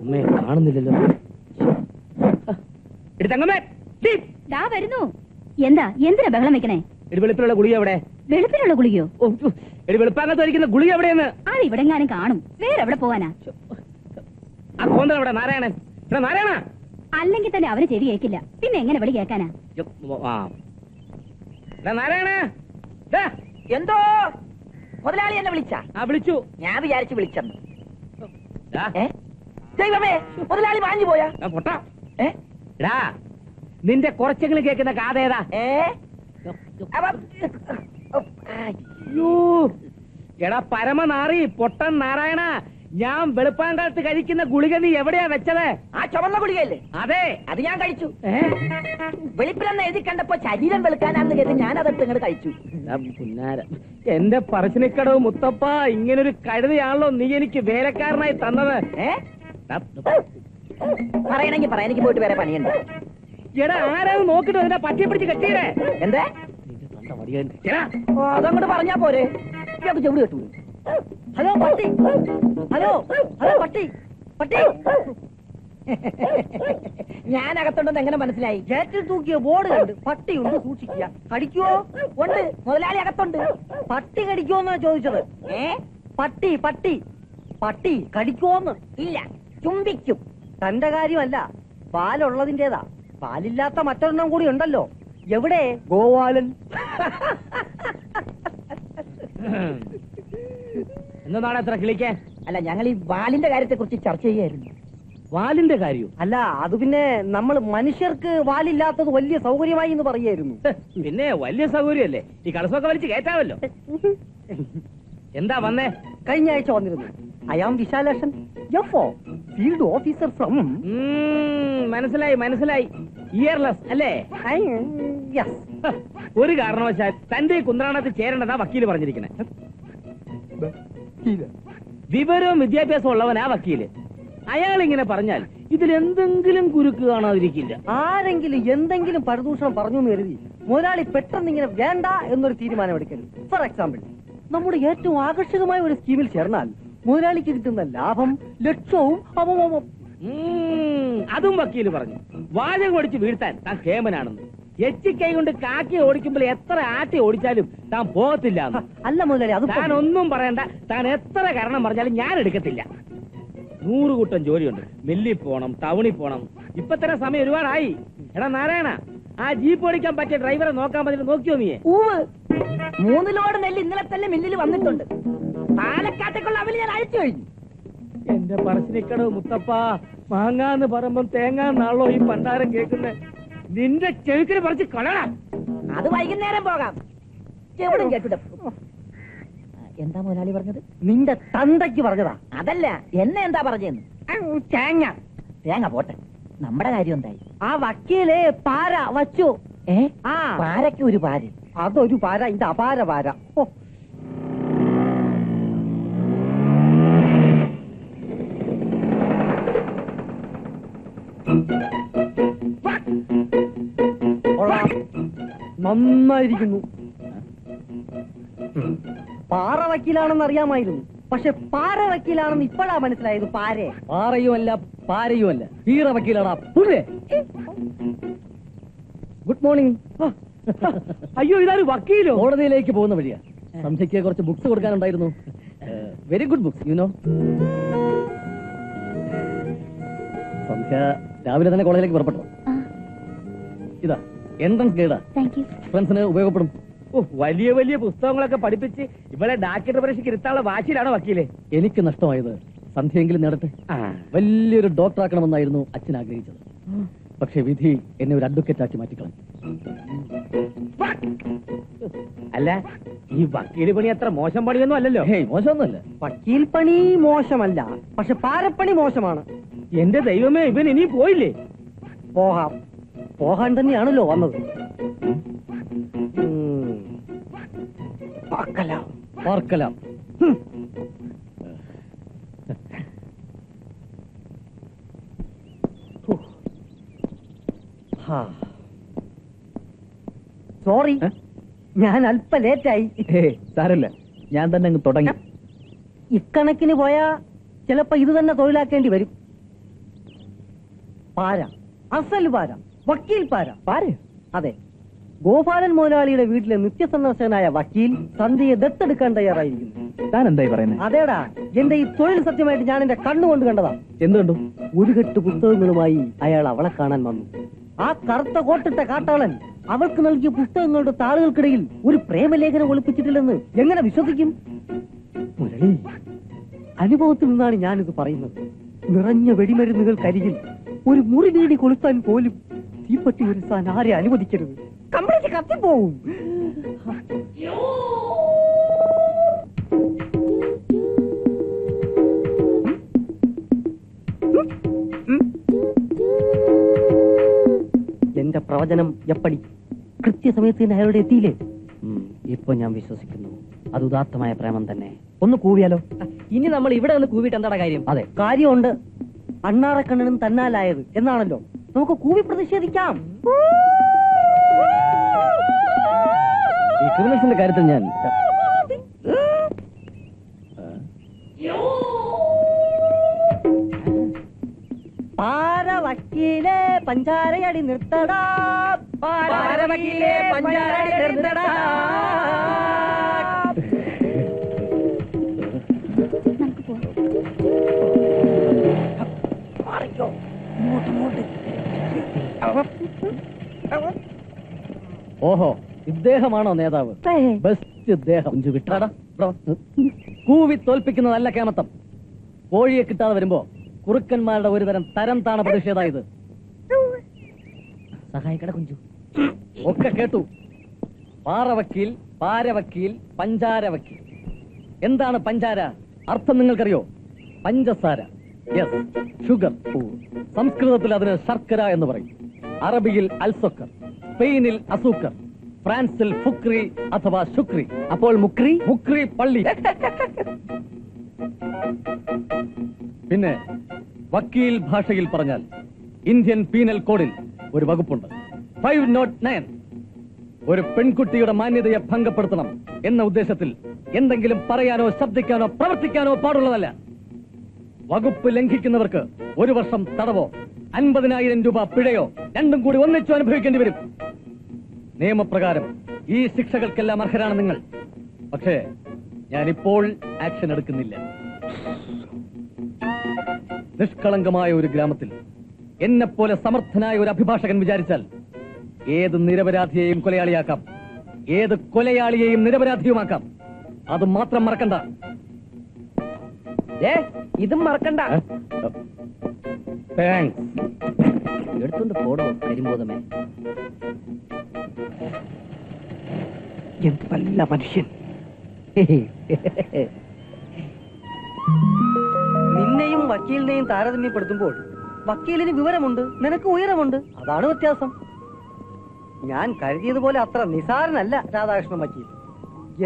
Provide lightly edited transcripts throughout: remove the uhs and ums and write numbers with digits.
അമ്മേ കാണുന്നില്ലല്ലോ. വരുന്നു. എന്താ എന്തിനാ ബഹളം വെക്കണേ? വെളുപ്പിലുള്ള ഗുളിക എവിടെ? വെളുപ്പിലുള്ള ഗുളികയോ? വെളുപ്പാകത്ത് വരിക്കുന്ന ഗുളിക എവിടെയെന്ന്? അത് ഇവിടെ എങ്ങാനും കാണും. വേറെ എവിടെ പോവാനാ? ആ കോന്തൻ എവിടെ? നാരായണൻ നാരായണ. അല്ലെങ്കിൽ തന്നെ അവര് ചെവി കേൾക്കില്ല, പിന്നെ എങ്ങനെ വിളി കേൾക്കാനാ? നാരായണ. എന്തോ മുതലാളി എന്നെ വിളിച്ചാ? വിളിച്ചു. ഞാൻ വിചാരിച്ചു വിളിച്ചെന്ന്. ദൈവമേ, മുതലാളി വാങ്ങി പോയാ? പൊട്ടാ. നിന്റെ കുറച്ചെങ്കിലും കേൾക്കുന്ന കാതേതാ? എടാ പരമനാറി പൊട്ടൻ നാരായണ, ഞാൻ വെളുപ്പാങ്കാലത്ത് കഴിക്കുന്ന ഗുളിക നീ എവിടെയാ വെച്ചത്? ആ ചുവന്ന ഗുളികയല്ലേ? അതെ, അത് ഞാൻ കഴിച്ചു. വെളുപ്പിലെന്ന് എഴുതി കണ്ടപ്പോ ശരീരം വെളുക്കാനാന്ന് കരുതി ഞാൻ അതെടുത്ത് ഇങ്ങോട്ട് കഴിച്ചു. എന്റെ പറശ്ശിനിക്കടവ് മുത്തപ്പ, ഇങ്ങനൊരു കഴുതയാണല്ലോ നീ എനിക്ക് വേലക്കാരനായി തന്നത്. പറയണെങ്കി പറയാൻ എനിക്ക് പോയിട്ട് വേറെ പണിയുണ്ട്. എടാ ആരാന്ന് നോക്കിട്ട് അതിനെ പറ്റിയെ പിടിച്ച് കെട്ടിയേ. എന്താ അതങ്ങോട്ട് പറഞ്ഞാ പോരെ? ചെവിട് കേട്ടു. ഹലോ പട്ടി, ഹലോ ഹലോ പട്ടി, പട്ടി. ഞാൻ അകത്തുണ്ടെന്ന് എങ്ങനെ മനസ്സിലായി? ഗേറ്റിൽ തൂക്കിയ ബോർഡ് കണ്ട് പട്ടിയുണ്ട് സൂക്ഷിക്കുക. കടിക്കുവോ? ഉണ്ട്, മുതലാളി അകത്തുണ്ട്. പട്ടി കടിക്കുവോന്നാ ചോദിച്ചത്. പട്ടി പട്ടി പട്ടി കടിക്കുവോന്ന്? ഇല്ല, ചുംബിക്കും. തന്റെ കാര്യമല്ല, പാലുള്ളതിന്റേതാ. പാലില്ലാത്ത മറ്റൊരെണ്ണം കൂടി ഉണ്ടല്ലോ. എവിടെ? ഗോവാലൻ. എന്താണ് എത്ര കിളിക്കാൻ? അല്ല, ഞങ്ങൾ ഈ വാലിന്റെ കാര്യത്തെ കുറിച്ച് ചർച്ച ചെയ്യായിരുന്നു. വാലിന്റെ കാര്യം? അല്ല, അത് പിന്നെ നമ്മൾ മനുഷ്യർക്ക് വാലില്ലാത്തത് വലിയ സൗകര്യമായി എന്ന് പറയായിരുന്നു. പിന്നെ വലിയ സൗകര്യമല്ലേ, ഈ കളസമൊക്കെ വലിച്ച് കയറ്റാമല്ലോ. എന്താ വന്നേ? കഴിഞ്ഞ ആഴ്ച വന്നിരുന്നു. I am Vishalakshan, field officer from. മനസ്സിലായി മനസ്സിലായി. ഇയർലെസ് അല്ലേ? ഒരു കാരണവശാൽ തന്റെ കുന്ത്രാണത്തിൽ ചേരേണ്ടതാ വക്കീല് പറഞ്ഞിരിക്കണേ. വിവരവും വിദ്യാഭ്യാസവും ഉള്ളവനാ വക്കീല്. അയാൾ ഇങ്ങനെ പറഞ്ഞാൽ ഇതിൽ എന്തെങ്കിലും കുരുക്ക് കാണാതിരിക്കില്ല. ആരെങ്കിലും എന്തെങ്കിലും പരദൂഷണം പറഞ്ഞു എന്ന് കരുതി മുതലാളി പെട്ടെന്ന് ഇങ്ങനെ വേണ്ട എന്നൊരു തീരുമാനം എടുക്കരുത്. ഫോർ എക്സാമ്പിൾ, നമ്മുടെ ഏറ്റവും ആകർഷകമായ ഒരു സ്കീമിൽ ചേർന്നാൽ മുതലാളിക്ക് കിട്ടുന്ന ലാഭം ലക്ഷവും. അതും വക്കീല് പറഞ്ഞു. വാചകം ഓടിച്ച് വീഴ്ത്താൻ താൻ കേമനാണെന്ന്. എച്ചിക്കൈ കൊണ്ട് കാക്കി ഓടിക്കുമ്പോൾ എത്ര ആട്ടി ഓടിച്ചാലും താൻ പോകത്തില്ല. അല്ല മുതലാളി, അത് താൻ ഒന്നും പറയണ്ട. താൻ എത്ര കാരണം പറഞ്ഞാലും ഞാൻ എടുക്കത്തില്ല. 100 കൂട്ടം ജോലിയുണ്ട്. മില്ലിൽ പോണം, ടൗണിൽ പോണം. ഇപ്പൊ തന്നെ സമയം ഒരുപാടായി. എടാ നാരായണ, ആ ജീപ്പ് ഓടിക്കാൻ പറ്റിയ ഡ്രൈവറെ നോക്കാൻ പറ്റില്ല. നോക്കിയോ നീ? 3 ലോഡ് നെല്ല് ഇന്നലെ തന്നെ മില്ലിൽ വന്നിട്ടുണ്ട്. പാലക്കാട്ടേക്കുള്ള അവല് ഞാൻ അയച്ചു കഴിഞ്ഞു. എന്റെ പറശ്ശിനിക്കടവ് മുത്തപ്പ, മാങ്ങാന്ന് പറയുമ്പം തേങ്ങാന്നാണല്ലോ ഈ പണ്ടാരം കേൾക്കുന്നത്. നിന്റെ ചെവിക്കിന് പറിച്ച് കളടാ. അത് വൈകുന്നേരം പോകാം. ചെവിടും കേട്ടിട്ട്. എന്താ മുതലാളി പറഞ്ഞത്? നിന്റെ തന്തയ്ക്ക് പറഞ്ഞതാ. അതല്ല, എന്നെ എന്താ പറഞ്ഞെന്ന്? തേങ്ങ. തേങ്ങ പോട്ടെ, നമ്മുടെ കാര്യം എന്തായി? ആ വക്കീല് പാര വച്ചു. പാരയ്ക്ക് ഒരു പാര്. അതൊരു പാര, ഇത് അപാര പാര. നന്നായിരിക്കുന്നു. പാറ വക്കീലാണെന്ന് അറിയാമായിരുന്നു, പക്ഷെ പാര വക്കീലാണെന്ന് ഇപ്പോഴാ മനസ്സിലായത്. പാരേ പാറയുമല്ല പാരയുമല്ല, വീറ വക്കീലാടാ പുല്ലേ. Good morning. അയ്യോ, ഇതാരും വക്കീലോ? കോടതിയിലേക്ക് പോകുന്ന വഴിയാ. സംശയ്ക്ക് കുറച്ച് ബുക്സ് കൊടുക്കാനുണ്ടായിരുന്നു. Very good books, you know. സംഖ്യ രാവിലെ തന്നെ കോളേജിലേക്ക് പുറപ്പെട്ടു. ഇതാ എൻട്രൻസ് ഗൈഡാ, ഫ്രണ്ട്സിന് ഉപയോഗപ്പെടും. വലിയ വലിയ പുസ്തകങ്ങളൊക്കെ പഠിപ്പിച്ച് ഇവിടെ ഡാക്ടർ പരീക്ഷയ്ക്ക് ഇരുത്താനുള്ള വാശിയിലാണോ വക്കീലെ? എനിക്ക് നഷ്ടമായത് സന്ധ്യയെങ്കിലും നേടട്ടെ. വലിയൊരു ഡോക്ടർ ആക്കണമെന്നായിരുന്നു അച്ഛൻ ആഗ്രഹിച്ചത്. പക്ഷെ വിധി എന്നെ ഒരു അഡ്വക്കേറ്റ് ആക്കി മാറ്റിക്കളഞ്ഞു. അല്ല, ഈ വക്കീൽ പണി അത്ര മോശം പണിയൊന്നും അല്ലല്ലോ. മോശമൊന്നുമല്ല. വക്കീൽ പണി മോശമല്ല, പക്ഷെ പാരപ്പണി മോശമാണ്. എന്റെ ദൈവമേ, ഇവൻ ഇനി പോയില്ലേ? പോകാൻ തന്നെയാണല്ലോ വന്നത്. പാർക്കലാം. സോറി, ഞാൻ അല്പ ലേറ്റായി. സാരല്ല, ഞാൻ തന്നെ അങ്ങ് തുടങ്ങി. ഇക്കണക്കിന് പോയാ ചിലപ്പോ ഇത് തന്നെ തൊഴിലാക്കേണ്ടി വരും. പാര, അസൽ പാര, വക്കീൽ പാര. പാര്? അതെ, ഗോപാലൻ മുതലാളിയുടെ വീട്ടിലെ നിത്യസന്ദർശകനായ വക്കീൽ സന്ധ്യയെ ദത്തെടുക്കാൻ തയ്യാറായിരിക്കുന്നു. താൻ എന്തായി പറയുന്നത്? അതേടാ, എന്റെ ഈ തൊഴിൽ സത്യമായിട്ട് ഞാൻ എന്റെ കണ്ണുകൊണ്ട് കണ്ടതാ. എന്ത് കണ്ടു? ഒരു കെട്ട് പുസ്തകങ്ങളുമായി അയാൾ അവളെ കാണാൻ വന്നു. ആ കറുത്ത കോട്ടിട്ട കാട്ടാളൻ അവൾക്ക് നൽകിയ പുസ്തകങ്ങളുടെ താളുകൾക്കിടയിൽ ഒരു പ്രേമലേഖനം ഒളിപ്പിച്ചിട്ടില്ലെന്ന് എങ്ങനെ വിശ്വസിക്കും? മുരളി, അനുഭവത്തിൽ നിന്നാണ് ഞാനിത് പറയുന്നത്. നിറഞ്ഞ വെടിമരുന്നുകൾക്കരികിൽ ഒരു മുറി വീടി കൊളുത്താൻ പോലും തീപ്പട്ടി ഒരുത്താൻ ആരെ അനുവദിക്കരുത്. കംപ്ലീറ്റ് കത്തിപ്പോവും. എന്റെ പ്രവചനം എപ്പടി കൃത്യസമയത്ത് തന്നെ അയാളുടെ എത്തിയില്ലേ? ഇപ്പൊ ഞാൻ വിശ്വസിക്കുന്നു അത് ഉദാത്തമായ പ്രേമം തന്നെ. ഒന്ന് കൂവിയാലോ? ഇനി നമ്മൾ ഇവിടെ ഒന്ന് കൂവിയിട്ട് എന്താണ് കാര്യം? അതെ, കാര്യമുണ്ട്. അണ്ണാറക്കണ്ണനും തന്നാലായത് എന്നാണല്ലോ. നമുക്ക് കൂവി പ്രതിഷേധിക്കാം. ഈ ക്രിമിനൽസിന്റെ കാര്യത്തിൽ ഞാൻ പാര വക്കീലെ പഞ്ചാരയടി നിർത്തടാ, പാര വക്കീലെ പഞ്ചാരയടി നിർത്തടാ. ഓഹോ, ഇദ്ദേഹമാണോ നേതാവ്? ബെസ്റ്റ് ഇദ്ദേഹം. വിട്ടാടാ, കൂവി തോൽപ്പിക്കുന്നതല്ല കേമത്തം. കോഴിയെ കിട്ടാതെ വരുമ്പോ കുറുക്കന്മാരുടെ ഒരുതരം തരം താണ പ്രതിഷേധായത്. സഹായിക്കട കുഞ്ചു. ഒക്കെ കേട്ടു. പാറവക്കീൽ, പാരവക്കീൽ, പഞ്ചാര വക്കീൽ. എന്താണ് പഞ്ചാര? അർത്ഥം നിങ്ങൾക്കറിയോ? പഞ്ചസാര, യെസ്, ഷുഗർ. സംസ്കൃതത്തിൽ അതിന് ശർക്കര എന്ന് പറയും. അറബിയിൽ അൽസൊക്കർ, സ്പെയിനിൽ അസൂക്കർ, ഫ്രാൻസിൽ ഫുക്രി അഥവാ ശുക്രി. അപ്പോൾ മുക്രി? മുക്രി പള്ളി. പിന്നെ വക്കീൽ ഭാഷയിൽ പറഞ്ഞാൽ ഇന്ത്യൻ പീനൽ കോഡിൽ ഒരു വകുപ്പുണ്ട്, 509. ഒരു പെൺകുട്ടിയുടെ മാന്യതയെ ഭംഗപ്പെടുത്തണം എന്ന ഉദ്ദേശത്തിൽ എന്തെങ്കിലും പറയാനോ ശബ്ദിക്കാനോ പ്രവർത്തിക്കാനോ പാടുള്ളതല്ല. വകുപ്പ് ലംഘിക്കുന്നവർക്ക് 1 വർഷം തടവോ 50,000 രൂപ പിഴയോ രണ്ടും കൂടി ഒന്നിച്ചു അനുഭവിക്കേണ്ടി വരും. നിയമപ്രകാരം ഈ ശിക്ഷകൾക്കെല്ലാം അർഹരാണ് നിങ്ങൾ. പക്ഷേ ഞാനിപ്പോൾ ആക്ഷൻ എടുക്കുന്നില്ല. നിഷ്കളങ്കമായ ഒരു ഗ്രാമത്തിൽ എന്നെപ്പോലെ സമർത്ഥനായ ഒരു അഭിഭാഷകൻ വിചാരിച്ചാൽ ഏത് നിരപരാധിയെയും കൊലയാളിയാക്കാം, ഏത് കൊലയാളിയെയും നിരപരാധിയുമാക്കാം. അത് മാത്രം മറക്കണ്ട. ഇതും മറക്കണ്ട. താങ്ക്സ്. എടുത്തോണ്ട് പോടോ കരിമ്പോതമേ. എന്ത് നല്ല മനുഷ്യൻ. നിന്നെയും വക്കീലിനെയും താരതമ്യപ്പെടുത്തുമ്പോൾ വക്കീലിന് വിവരമുണ്ട്, നിനക്ക് ഉയരമുണ്ട്. അതാണ് വ്യത്യാസം. ഞാൻ കരുതിയതുപോലെ അത്ര നിസാരനല്ല രാധാകൃഷ്ണൻ വക്കീൽ.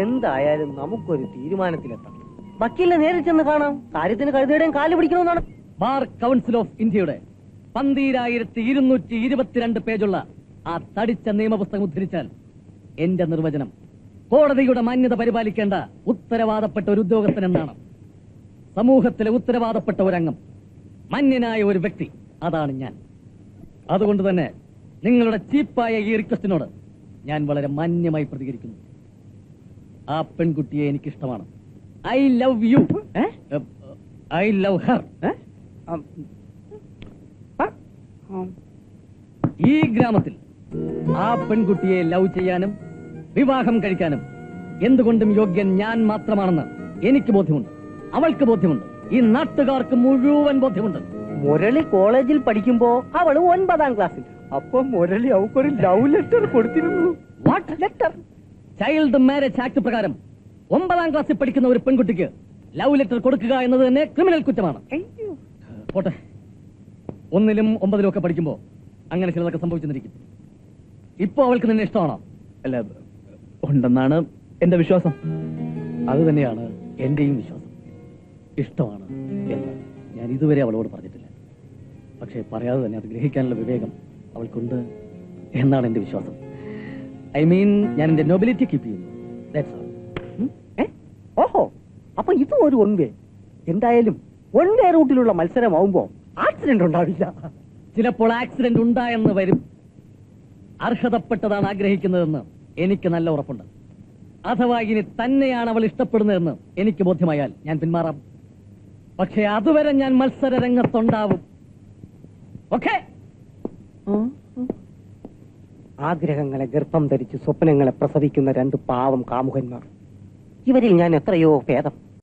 എന്തായാലും നമുക്കൊരു തീരുമാനത്തിലെത്താം. വക്കീലിനെ നേരിൽ ചെന്ന് കാണാം. കാര്യത്തിന് കഴുതയുടെയും കാല് പിടിക്കണമെന്നാണ്. ബാർ കൗൺസിൽ ഓഫ് ഇന്ത്യയുടെ 12,222 പേജുള്ള ആ തടിച്ച നിയമപുസ്തകം ഉദ്ധരിച്ചാൽ എന്റെ നിർവചനം കോടതിയുടെ മാന്യത പരിപാലിക്കേണ്ട ഉത്തരവാദപ്പെട്ട ഒരു ഉദ്യോഗസ്ഥൻ എന്നാണ്. സമൂഹത്തിലെ ഉത്തരവാദപ്പെട്ട ഒരംഗം, മാന്യനായ ഒരു വ്യക്തി, അതാണ് ഞാൻ. അതുകൊണ്ട് തന്നെ നിങ്ങളുടെ ചീപ്പായ ഈ റിക്വസ്റ്റിനോട് ഞാൻ വളരെ മാന്യമായി പ്രതികരിക്കുന്നു. ആ പെൺകുട്ടിയെ എനിക്കിഷ്ടമാണ്. I love you. I love her. ഈ ഗ്രാമത്തിൽ ആ പെൺകുട്ടിയെ ലവ് ചെയ്യാനും വിവാഹം കഴിക്കാനും എന്തുകൊണ്ടും യോഗ്യൻ ഞാൻ മാത്രമാണെന്ന് എനിക്ക് ബോധ്യമുണ്ട്, അവൾക്ക് ബോധ്യമുണ്ട്, ഈ നാട്ടുകാർക്ക് മുഴുവൻ ബോധ്യമുണ്ട്. മുരളി കോളേജിൽ പഠിക്കുമ്പോ അവള് 9ാം ക്ലാസ്സിൽ. അപ്പൊ മുരളി അവക്കൊരു ലവ് ലെറ്റർ കൊടുത്തിരുന്നു. What letter? Child marriage act പ്രകാരം 9ാം ക്ലാസ്സിൽ പഠിക്കുന്ന ഒരു പെൺകുട്ടിക്ക് ലവ് ലെറ്റർ കൊടുക്കുക എന്നത് തന്നെ ക്രിമിനൽ കുറ്റമാണ്. പോട്ടെ, 1ലും 9ലും ഒക്കെ പഠിക്കുമ്പോ അങ്ങനെ ചിലതൊക്കെ സംഭവിച്ചെന്നിരിക്കും. ഇപ്പൊ അവൾക്ക് നിന്നെ ഇഷ്ടമാണോ? അല്ല, ഉണ്ടെന്നാണ് എന്റെ വിശ്വാസം. അത് തന്നെയാണ് എന്റെയും വിശ്വാസം. ഇഷ്ടമാണ് എന്ന് ഞാൻ ഇതുവരെ അവളോട് പറഞ്ഞിട്ടില്ല. പക്ഷേ പറയാതെ തന്നെ അത് ഗ്രഹിക്കാനുള്ള വിവേകം അവൾക്കുണ്ട് എന്നാണ് എന്റെ വിശ്വാസം. ഐ മീൻ, ഞാൻ എന്റെ നൊബിലിറ്റി കീപ്പ് ചെയ്യുന്നു. That's all. ഓഹോ, അപ്പൊ ഇത് ഒരു ഒൻവേ. എന്തായാലും ഒൻവേ റൂട്ടിലുള്ള മത്സരമാവുമ്പോ ആക്സിഡന്റ് ഉണ്ടാവില്ല. ചിലപ്പോൾ ആക്സിഡന്റ് ഉണ്ടായെന്ന് വരും. അർഹതപ്പെട്ടതാണ് ആഗ്രഹിക്കുന്നതെന്ന് എനിക്ക് നല്ല ഉറപ്പുണ്ട്. അഥവാ ഇനി തന്നെയാണ് അവൾ ഇഷ്ടപ്പെടുന്നതെന്ന് എനിക്ക് ബോധ്യമായാൽ ഞാൻ പിന്മാറാം. പക്ഷെ അതുവരെ ഞാൻ മത്സര രംഗത്തുണ്ടാവും. ഓക്കെ? ആഗ്രഹങ്ങളെ ഗർഭം ധരിച്ച് സ്വപ്നങ്ങളെ പ്രസവിക്കുന്ന രണ്ട് പാവം കാമുകന്മാർ. ഇവരിൽ ഞാൻ എത്രയോ ഭേദം.